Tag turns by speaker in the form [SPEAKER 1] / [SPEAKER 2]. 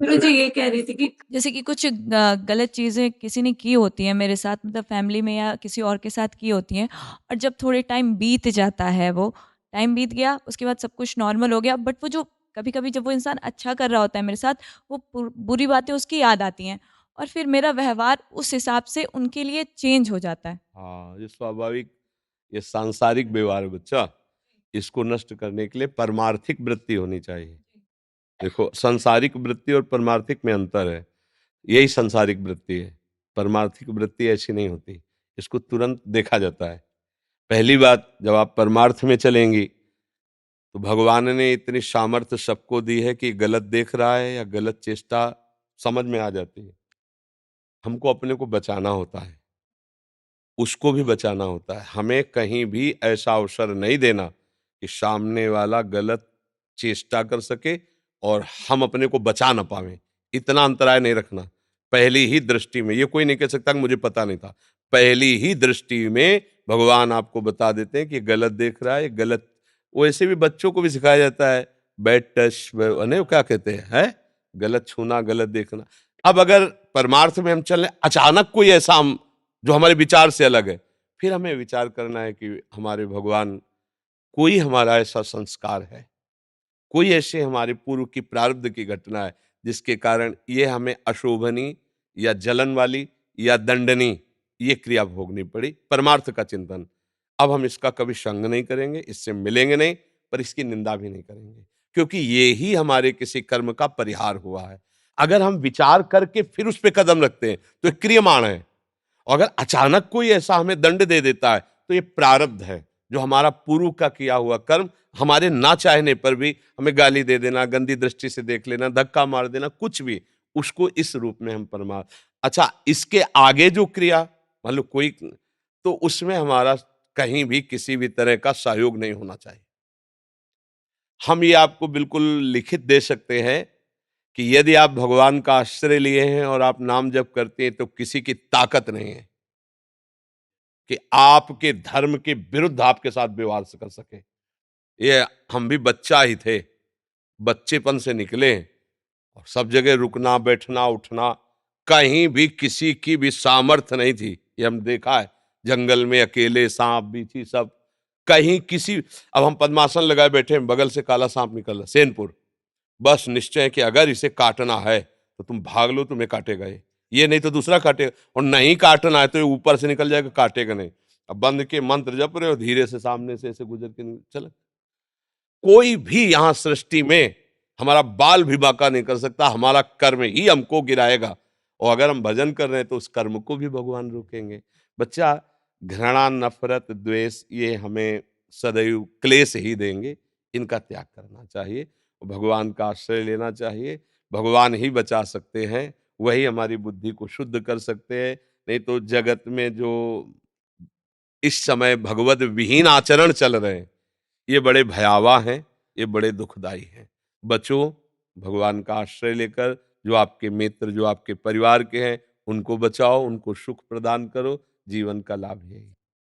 [SPEAKER 1] मैं मुझे ये कह रही थी कि जैसे कि कुछ गलत चीज़ें किसी ने की होती हैं मेरे साथ, मतलब फैमिली में या किसी और के साथ की होती हैं, और जब थोड़े टाइम बीत जाता है, वो टाइम बीत गया, उसके बाद सब कुछ नॉर्मल हो गया, बट वो जो कभी-कभी जब वो इंसान अच्छा कर रहा होता है मेरे साथ, वो बुरी बातें उसकी याद आती हैं, और फिर मेरा व्यवहार उस हिसाब से उनके लिए चेंज हो जाता है।
[SPEAKER 2] हाँ, ये स्वाभाविक, ये सांसारिक व्यवहार है बच्चा। इसको नष्ट करने के लिए परमार्थिक वृत्ति होनी चाहिए। देखो, सांसारिक वृत्ति और परमार्थिक में अंतर है। यही सांसारिक वृत्ति है। परमार्थिक वृत्ति ऐसी नहीं होती। इसको तुरंत देखा जाता है। पहली बात, जब आप परमार्थ में चलेंगी, तो भगवान ने इतनी सामर्थ्य सबको दी है कि गलत देख रहा है या गलत चेष्टा समझ में आ जाती है। हमको अपने को बचाना होता है। उसको भी बचाना होता है। हमें कहीं भी ऐसा अवसर नहीं देना कि सामने वाला गलत चेष्टा कर सके और हम अपने को बचा ना पावें। इतना अंतराय नहीं रखना। पहली ही दृष्टि में, ये कोई नहीं कह सकता कि मुझे पता नहीं था। पहली ही दृष्टि में भगवान आपको बता देते हैं कि गलत देख रहा है, गलत। वैसे भी बच्चों को भी सिखाया जाता है, बैड टच, नहीं क्या कहते हैं? गलत छूना, गलत देखना। अब अगर परमार्थ में हम चल रहे, अचानक कोई ऐसा जो हमारे विचार से अलग है, फिर हमें विचार करना है कि हमारे भगवान, कोई हमारा ऐसा संस्कार है, कोई ऐसे हमारे पूर्व की प्रारब्ध की घटना है जिसके कारण ये हमें अशोभनीय या जलन वाली या दंडनीय ये क्रिया भोगनी पड़ी। परमार्थ का चिंतन। अब हम इसका कभी संग नहीं करेंगे, इससे मिलेंगे नहीं, पर इसकी निंदा भी नहीं करेंगे, क्योंकि ये ही हमारे किसी कर्म का परिहार हुआ है। अगर हम विचार करके फिर उस पर कदम रखते हैं तो ये क्रियमाण है। और अगर अचानक कोई ऐसा हमें दंड दे देता है तो ये प्रारब्ध है, जो हमारा पूर्व का किया हुआ कर्म, हमारे ना चाहने पर भी हमें गाली दे देना, गंदी दृष्टि से देख लेना, धक्का मार देना, कुछ भी, उसको इस रूप में हम अच्छा, इसके आगे जो क्रिया, मान लो कोई, तो उसमें हमारा कहीं भी किसी भी तरह का सहयोग नहीं होना चाहिए। हम ये आपको बिल्कुल लिखित दे सकते हैं कि यदि आप भगवान का आश्रय लिए हैं और आप नाम जप करते हैं, तो किसी की ताकत नहीं है कि आपके धर्म के विरुद्ध आपके साथ व्यवहार कर सके। ये, हम भी बच्चा ही थे, बच्चेपन से निकले, और सब जगह रुकना, बैठना, उठना, कहीं भी किसी की भी सामर्थ्य नहीं थी। ये हम देखा है, जंगल में अकेले, सांप बिच्छी सब, कहीं किसी, अब हम पद्मासन लगाए बैठे हैं, बगल से काला सांप निकल रहा, सेनपुर, बस निश्चय है कि अगर इसे काटना है तो तुम भाग लो, तुम्हें काटेगा ये नहीं तो दूसरा काटेगा, और नहीं काटना है तो ये ऊपर से निकल जाएगा, काटेगा नहीं। अब बंद के मंत्र जप रहे हो, धीरे से सामने से ऐसे गुजर के चल। कोई भी यहां सृष्टि में हमारा बाल भी बांका नहीं कर सकता, हमारा कर्म ही हमको गिराएगा। और अगर हम भजन कर रहे हैं तो उस कर्म को भी भगवान रोकेंगे। बच्चा, घृणा, नफरत, द्वेष, ये हमें सदैव क्लेश ही देंगे। इनका त्याग करना चाहिए, भगवान का आश्रय लेना चाहिए। भगवान ही बचा सकते हैं, वही हमारी बुद्धि को शुद्ध कर सकते हैं। नहीं तो जगत में जो इस समय भगवत विहीन आचरण चल रहे हैं, ये बड़े भयावह हैं, ये बड़े दुखदाई हैं। बचो, भगवान का आश्रय लेकर, जो आपके मित्र, जो आपके परिवार के हैं, उनको बचाओ, उनको सुख प्रदान करो, जीवन का लाभ यही है।